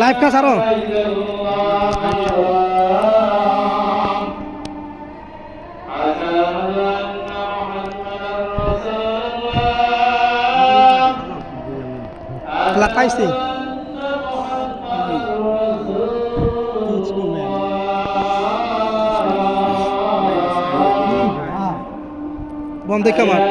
Live का सारो लगाइছি বন্ধ কামার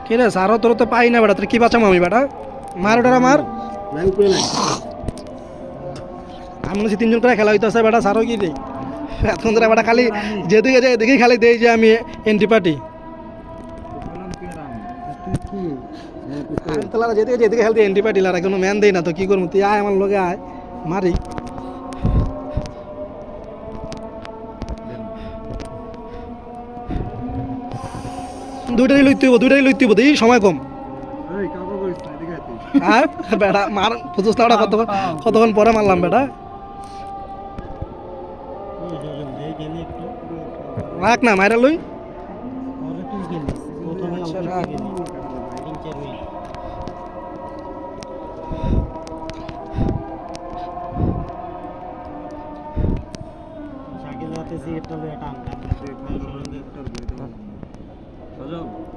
কিরে সারো তোর তো পাই না বেটা, তোর কি বাঁচাম আমি বেটা? মার ওটা মার, আমি মনে হচ্ছে 3 জন করে খেলা হইতেছে বেটা। সারো কি রে এখন তোরা বেটা খালি যেদিকে যায় এদিকেই খালি দেই যে আমি এন্টি পার্টি। তোলা যেদিকে যেদিকে খেলতে এন্টি পার্টি লারা কোনো ম্যান দেই না তো কি করবো? তুই আয় আমার লগে আয় মারি। দুইটাই লইতে হইব এই সময় কম। হ্যাঁ বেটা মার বুঝছ না ওটা কতক্ষণ পরে মারলাম বেটা। রাখ না মাইরা লই।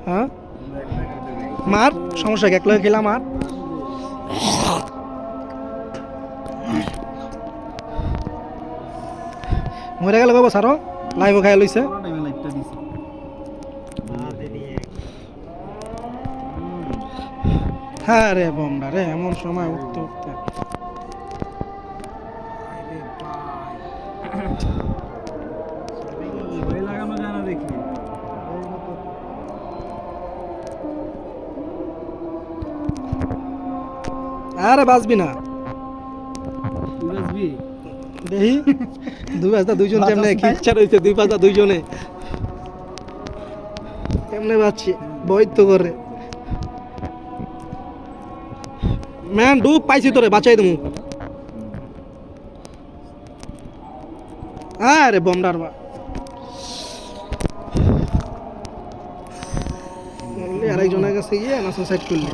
হ্যাঁ মার সমস্যা এক লগে খেলা মার। মরে গেল বাবা সারো লাইভ খাই লইছে। হ্যাঁ রে বমরা রে এমন সময় উঠতে উঠতে আরে বাঁচবি না দেখি 2-5 যেমনে কি ইচ্ছা রয়েছে 2-5 এমনি বাঁচছি বৈধ তো করে ম্যান ডুব পাইছি তোরে বাঁচাই দেবো। আরে বমডার বা আরেকজনের কাছে গিয়ে না সুসাইড করলি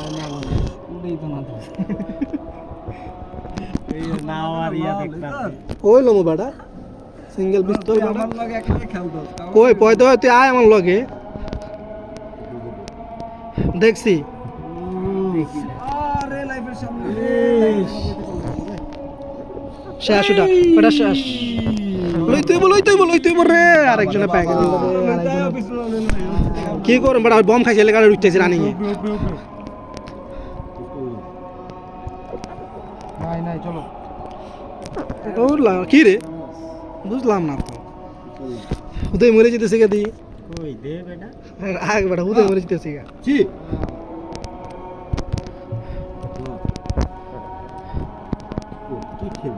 কইলো মো বেটা সিঙ্গেল পিস্তল আমার লগে একলাই খেলতো কই পয় তো তুই আয় আমার লগে দেখছি আরে লাইফের সামনে শেষ ওটা শেষ লইতেই বল রে আরেকজনে পায় গেল কি করব বেটা বম খাইছে লেগাড়ে উঠতেছে রানিং এ নাই চলো কি রে বুঝলাম না তো উদয় মরে যেতেছে গা দি কই দে বেটা আগ বেটা উদয় মরে যেতেছে গা কি কি খেল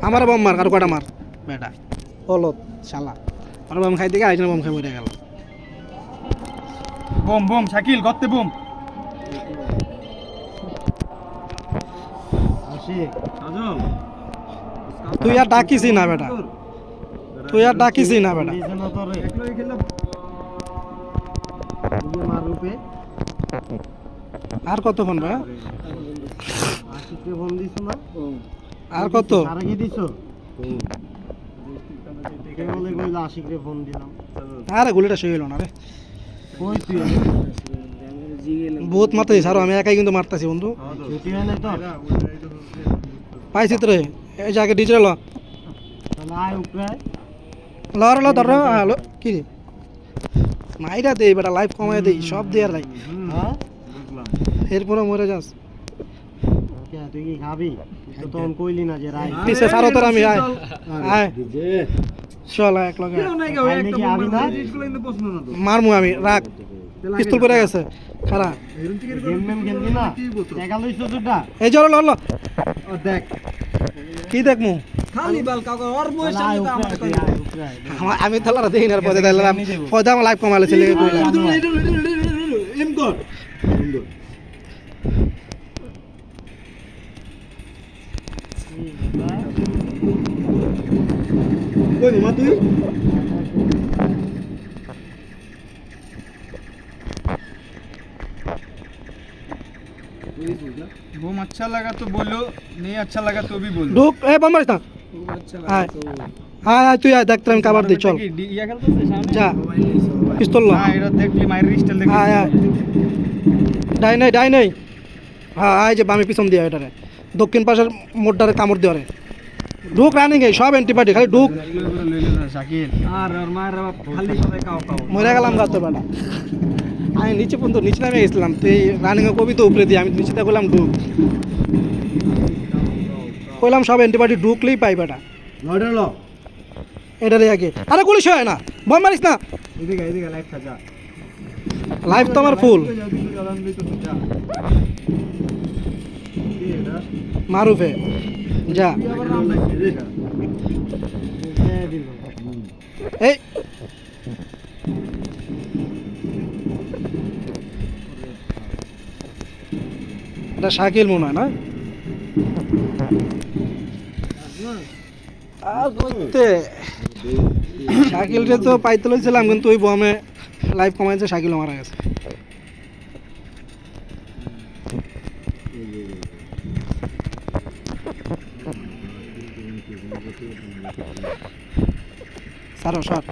আমার বম মার আর কটা মার বেটা হলত শালা আর বম খাই দিকে আইজন বম খাই মরে গেল বম শাকিল গত্তে বম আসি আজল তুই আর ডাকিসই না বেটা একলাই খেলা মার রূপে আর কতক্ষণ ভাই? আশিককে ফোন দিছো না? আর কত? আর কি দিছো? দেখে বলে কইলা আশিকরে ফোন দিলাম। আরে গুলিটা শেষ হলো না রে। কই তুই? বহুত মারতেছি স্যার, আমি একাই কিন্তু মারতেছি বন্ধু। ছুটি হয় না তো? পাইছি তো রে, এই যে আগে ডিজে ল তাহলে আয় উপরে। ল ধর হ্যালো কি রে মাইরা দে বেটা, লাইফ কমাই দেই সব দেয়ার লাই, হ্যাঁ? এরপরে মরে যাস। কে তুই কি খাবি? তুই তো তখন কইলি না যে রাই। পিছে সারো তোর, আমি আয় আয় চল এক লগে আয় নাকি আবি না? মারমু আমি, রাখ পিস্তল করে গেছে খারা। গেম মেম খেলবি না? টাকা লইছো দুটা? এই চল ল দেখ। কি দেখমু? তাহলে আয় উপরে, তুই আয় উপরে আয়। আমি তাহলে দেখি না পদে দিলাম পদে আমার লাইফ কমালে ছেলে কইলা কই মামা তুই? बम अच्छा लगा तो बोलो, नहीं अच्छा लगा तो भी बोलो। ঢুক এ বম মারিস না, আয় আয় আয় তুই আয় দেখতে আমি কাবার দিই চল ইয়া খেলতেছে সামনে। যা পিস্তল ল না এটা দেখলি মায়ের রিস্টাইল দেখলি। আয় আয় ডাই নাই হ্যাঁ আয় যে বামে পিছন দিয়া এটারে দক্ষিণ পাশের মোড়টারে কামড় দেওয়ারে ঢুক রানিং এই সব অ্যান্টিবায়োটিক খালি ঢুক শাকিল আর মায়ের খালি কথা কাও কাও। মরে গেলাম গাছ বেটা, আমি নিচে পর্যন্ত নিচে নামে গেছিলাম, তুই রানিং কবি তো উপরে দিয়ে আমি নিচেতে করলাম ঢুক, কইলাম সব অ্যান্টিবায়োটিক ঢুকলেই পাই বেটা নয়টা ল। এটারে আগে। আরে গুলিশ হয় না, বম মারিস না, এদিকে লাইট যা। লাইফ তো আমার ফুল মারুফে যা এই এটা শাকিল মনে হয় না? আর করতে শাকিলকে তো পাইতে লইছিলাম কিন্তু ওই বমে লাইফ কমাইছে, শাকিলও মারা গেছে। সারো সর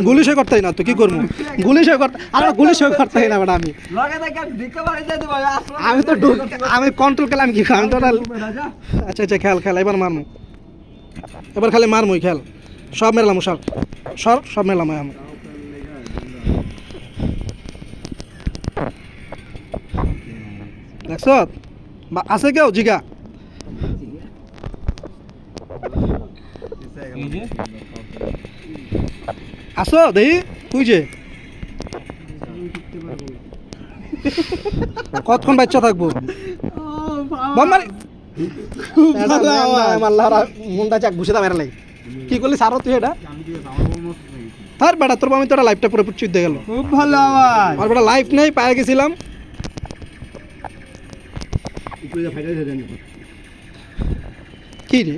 গুলি সে করতেই না তো কি করবো, গুলি সে করতে আর গুলি সে করতেই না বেটা আমি আমি তো আমি কন্ট্রোল খেলাম কি আমি তো আচ্ছা আচ্ছা খেল এবার মারমু, এবার খালি মারমুই খেল সব মেরলাম সর সর সব মেরলাম আমি দেখছ আছে কেউ জিগা আসো দেখি তুই যে কতক্ষণ বাচ্চা থাকবো মনটা চাক ঘুষে দাম লাগে কি করলি সারো তুই এটা আর বেটা তোর আমি তোরা লাইফটা পুরো চুইতে গেল খুব ভালো আওয়াজ। আর বেটা লাইফ নেই পায়ে গেছিলাম কি রে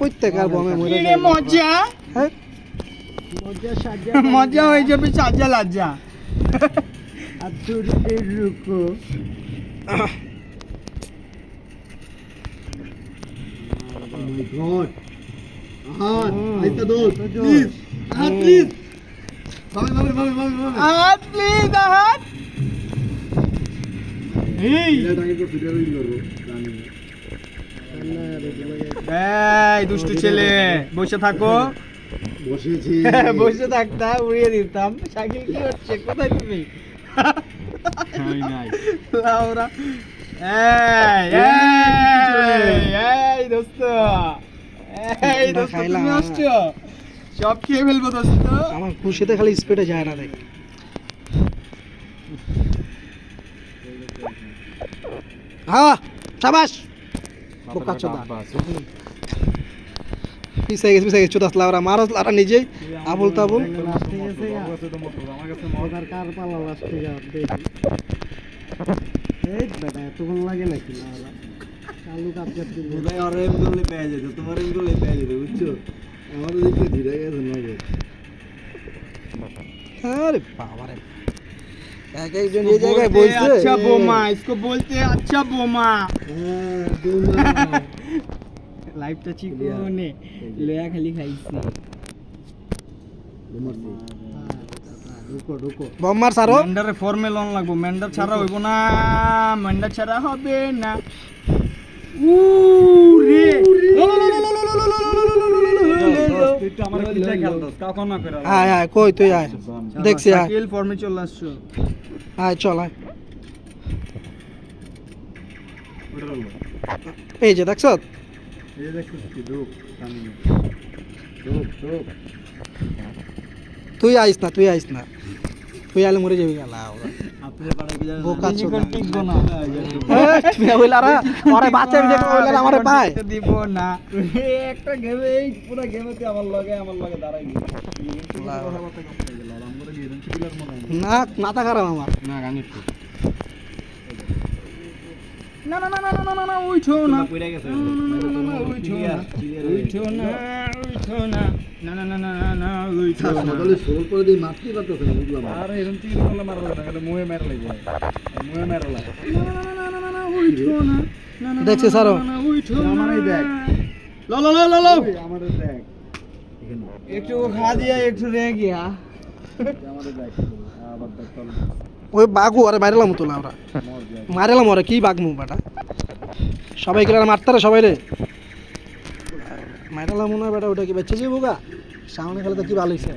ওই থেকে আর বমে মরে কি রে মজা, হ্যাঁ মজা হয়ে যাবে সাজা লাজা। রুকো গড আহাত আইতা দো please Ahat please Ahat please আহাত। এই এই দুষ্টু ছেলে বসে থাকো, বসেছি বসে থাকতাম উড়িয়ে দিতাম। শাকিল কি হচ্ছে, কোথায় তুমি? লাউরা এই দোস্ত, এই দোস্ত তুমি আসছো, সব খেয়ে ফেলবো দোস্ত। আমার খুশিতে খালি স্পিডে যায় না দেখ হ্যাঁ সাবাস বোকা চোদা পিছিয়ে গেছে চোদাস লাউরা মারস লাউরা নিজেই আবুল তাবুল কার পালা লাস্টে যাও এই বেটা এতক্ষণ লাগে নাকি চালু কাজ করতে বোধহয় আর এম করলে পেয়ে যেত, তোমার এম করলে পেয়ে যেত বুঝছো, আমাদের দিকে ধীরে গেছে নজর। আরে বাবা রে, এক একজন এই জায়গায় বলছে अच्छा बोमा इसको बोलते हैं अच्छा बोमा হ্যাঁ দুমা লাইফটা চিকনে লয়া খালি খাইছে ঢুকো ঢুকো বম্মার সারো মেন্ডারে ফর্মে লোন লাগবো মেন্ডার ছাড়া হইব না মেন্ডার ছাড়া হবে না উ রে তুই তো আমার পিঠে খেলছস কখন না করে আয় আয় কই তুই আয় দেখছি আয় শাকিল ফর্মে চলে আসছো আয় চল আয় এই যে দেখছ এই দেখছিস কি ঢুক সামনে ঢুক ঢুক তুই আইস না তুই আলে মরে যাবি গেলা আপনি পাড়া কি জানেন বোকা চোদা। টিকবো না তুমি ওইলারা আরে বাচ্চা বিজে ওইলারা আমারে পায় দিব না একটা গেমে এই পুরো গেমেতে আমার লগে দাঁড়াই গেল আমরা গেম প্লেয়ার মনে হয় না মাথা খারাপ আমার না গানিত না না না না না না না উঠো না কইরা গেছে উঠো না না না না না না না উঠো না সোল করে দিই মারতে পারতেছ না বুঝলাম আরে এরকম তুই বললে মারলো না খালি মুহে মারা লাগে মুহে মারা লাগে উঠো না না না দেখছি স্যারও উঠো না আমারই দেখ লো লো লো লো লো আমারে দেখ এখানে একটু খা দিয়া একটু রে গিয়া আমারে দেখ আবার দেখ চল ওই বাঘু আরে মাইরালাম তোলা ওরা মর যায় মাইরালাম ওরা কি বাঘ মুখ বেটা সবাই গেলে মারতারে সবাই রে মাইরালাম মনে হয় বেটা ওটা কি বেঁচে যাবো গা সামনে খেলে তো কি ভালো হয়েছে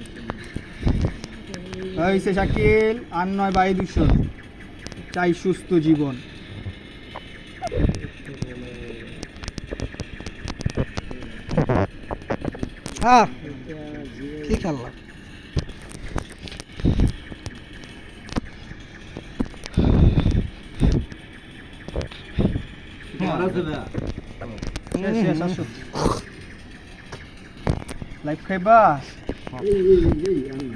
হইছে শাকিল আর নয় বাই দূষণ চাই সুস্থ জীবন হ্যাঁ কি খেললাম শেষ আসো লাইফ খাইবা এই আমি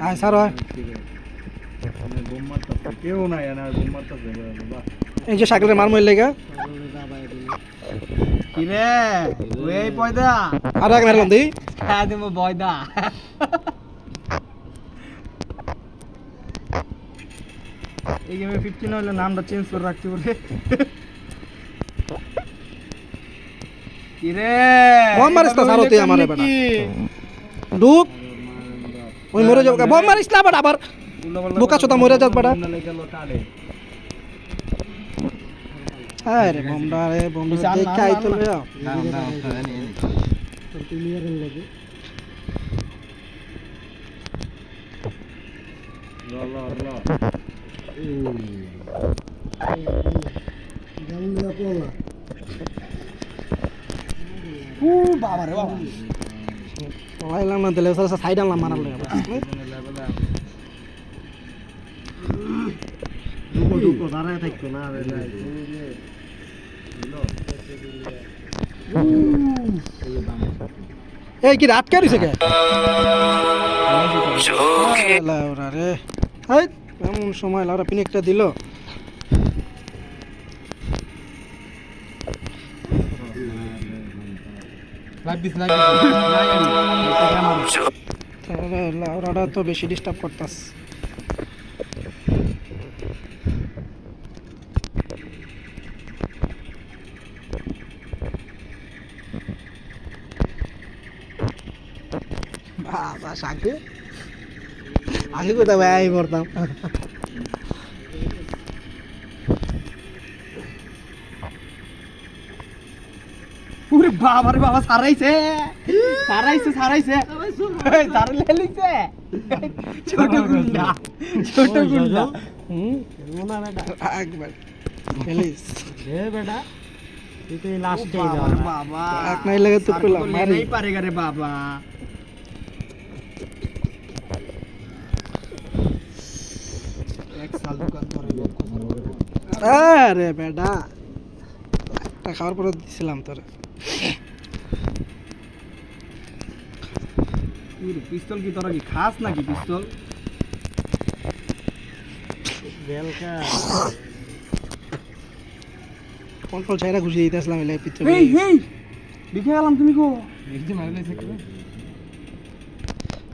আয় স্যার আয় বোম মারতাছে কেউ নাই না বোম মারতাছে বাবা এই যে সাইকেলের মার মইল লেগা কি রে ওই পয়দা আর এক মারলাম দিই হ্যাঁ দিমো বয়দা এই গেমে 15 হইলে নামটা চেঞ্জ করে রাখতে বলে কি রে বম মারিস না সারো তুই আমারে বেটা ঢুক ওই মরে যাবো বম মারিস না বেটা আবার বোকা চোদা মরে যাস বেটা হ্যাঁ রে বমডা রে বমডা দেখে আইতো রে বাবা রে বাবা লাইলাম না দিলে সাইড আনলাম মারার লাগে ঢুকো দাঁড়ায় থাকতো না এই কি রাত কে রইছে কে লাউরা রে হাই এমন সময় লাউরা পিনিকটা দিল লাউরাটা তো বেশি ডিস্টার্ব করতাস বাবা সাকে আগে কোথাও ব্যয় করতাম ওরে বাবা রে বাবা সারাইছে সারাইছে সারাইলে লিখছে ছোট গুন্ডা একবার খেলিস বেটা তুই তো লাস্টে বাবা এক নাই লাগে তো পেলাম মারি नहीं पारेगा रे बाबा एक साल दुकान पर আরে বেটা একটা খাওয়ার পরে দিছিলাম তোর पिस्तौल की तरह की खास ना की पिस्तौल বেলকা কন্ট্রোল ছাইরা ঘুষি দিতে আসলাম এলাই পিছনে এই এই দেখে গেলাম তুমি কো এই যে মারলে থেকে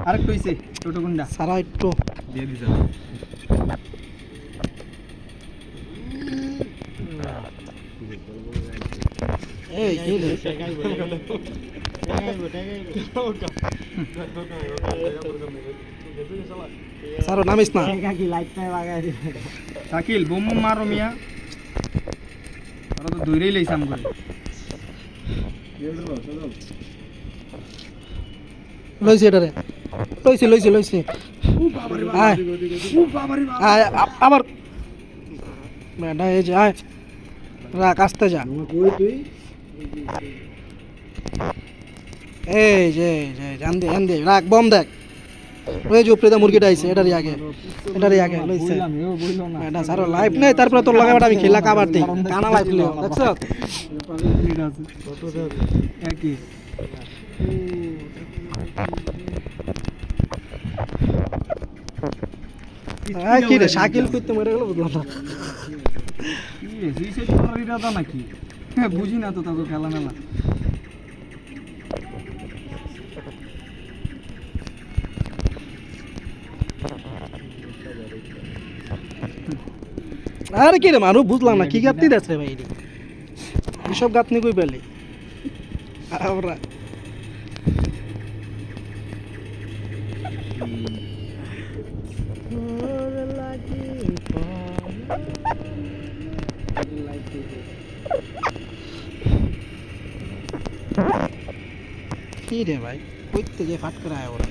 আরেকটু হইছে ছোট গুন্ডা সারা একটু দিয়ে দিছ এই কি রে সারো নামিস না কি লাইটটা লাগাই দিবে শাকিল বোম মারো মিয়া ওরা তো দৌড়েই লাইছাম করে লইছি এটারে লইছি আয় আয় আবার বেটা এই যে আয় রাখ আস্তে যা কই তুই এই যে জান দে রাখ বম দেখ ওই যে উপরে মুরগিটা আইছে এটারই আগে লইছে বললাম এও বললো না এটা সারো লাইফ নেই তারপরে তোর লাগাবে আমি খেলা কাবার দিই কানা লাইফ লিও দেখছ মিনিট আছে কত দেব একই কি রে শাকিল করতে মরে গেল বুঝলাম না কি রে সুইসাইড করার ইরাদা নাকি হ্যাঁ বুঝি না তো তাকে খেলা মেলা আরে কি রে মারু বুঝলাম না কি গাপ্তি দেছে ভাই এসব গাতনি কই পেলি আমরা কি রে ভাই কইতে যে ফাট করে আয় ওরা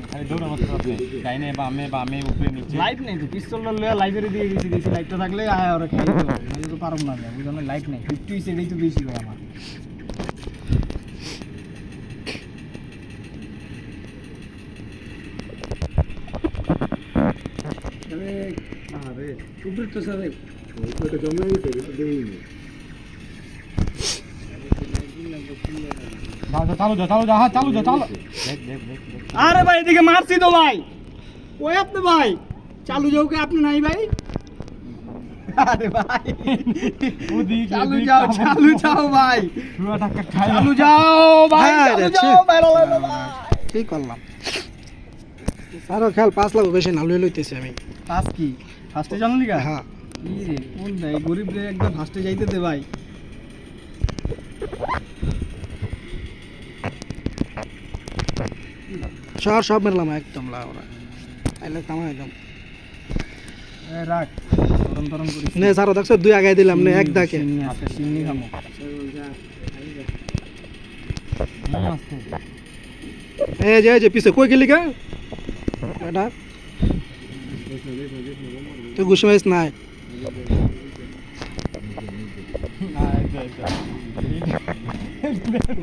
খালি দৌড়া মারতে হবে ডাইনে বামে উপরে নিচে লাইট নেই তো পিস্তলটা লয়ে লাইব্রেরি দিয়ে গেছি দেখি লাইটটা থাকলে আয় ওরা খাই দিও নাহলে তো পারব না আমি বুঝলাম লাইট নেই 50 সেটাই তো বেশি ভাই আমার আরে উপরে তো সারে ওইটা জমে গেছে এটা দেইনি চালু যা হ্যাঁ চালু যা দেখ আরে ভাই এদিকে মারছি তো ভাই ওই আপনি ভাই চালু যাও কে আপনি নাই ভাই আরে ভাই চালু যাও ভাই পুরো টাকা খাই চালু যাও ভাই হ্যাঁ, চালু রে, যাও ছি। বাইরে লাইলো ভাই কি করলাম আরো খেল 5 লাখ বেশি না লই লইতেছি আমি পাস কি ফার্স্টে জানো লিগা হ্যাঁ ই রে কোন ভাই গরিব রে একদম ফার্স্টে যাইতে দে ভাই সব মেরলাম একদম লাউরা আইলে কামা একদম এ রাখ তরম করিস নে সারো দেখছো দুই আগাই দিলাম নে এক ডাকে সিন্নি আছে সিন্নি খামো এই যে পিছে কই গেলি কা এটা তুই ঘুষ মাইস নাই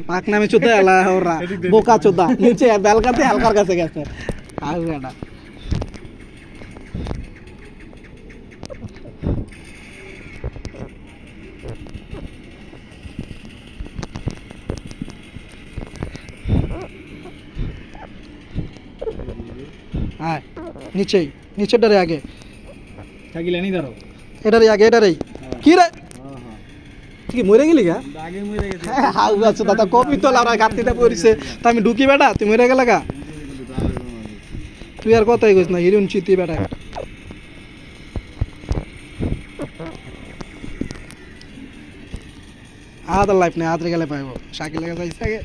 পাক নামে চোদা এলা ওরা বোকা চোদা নিচে বেলকাতে হালকার কাছে গেছে আর এটা হ্যাঁ নিচেটারে আগে থাকিলে নি ধরো এটারে আগে এটারেই কি রে তুই কি মরে গেলি গা আগে মরে গেছে হাউ গাছ দাদা কপি তো লাউরা গাতিতে পড়িছে তা আমি ঢুকি বেটা তুই মরে গেলা গা তুই আর কথাই কইস না হিরোইন চিতি বেটা আদার লাইফ নেই আদরে গেলে পাইব শাকিল লেগে যাইছে আগে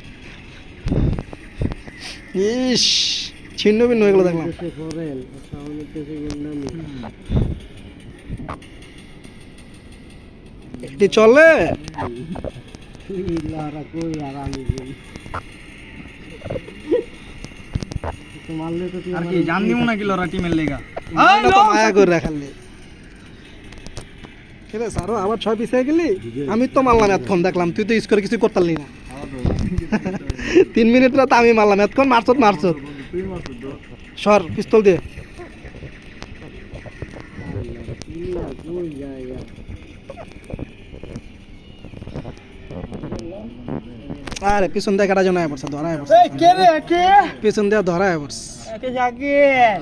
ইস ছিন্ন ভিন্ন এগুলো দেখলাম এটি চলে আর কি জান দিমু নাকি লরা টিমের লেগা মাইনা তো মায়া করে রাখালি ঠিক আছে আরো আবার 6 পিছিয়ে গেলি আমি তো মারলাম এতক্ষণ দেখলাম তুই তো স্কোর কিছু করতালি না 3 মিনিট রাত আমি মারলাম এতক্ষণ মারছত সর পিস্তল দিয়ে আরে পিছন দিয়ে কাটা জন আয় পড়ছে ধরায় পড়ছে এই কে রে কে পিছন দিয়ে ধরায় পড়ছে Cái giặc kia.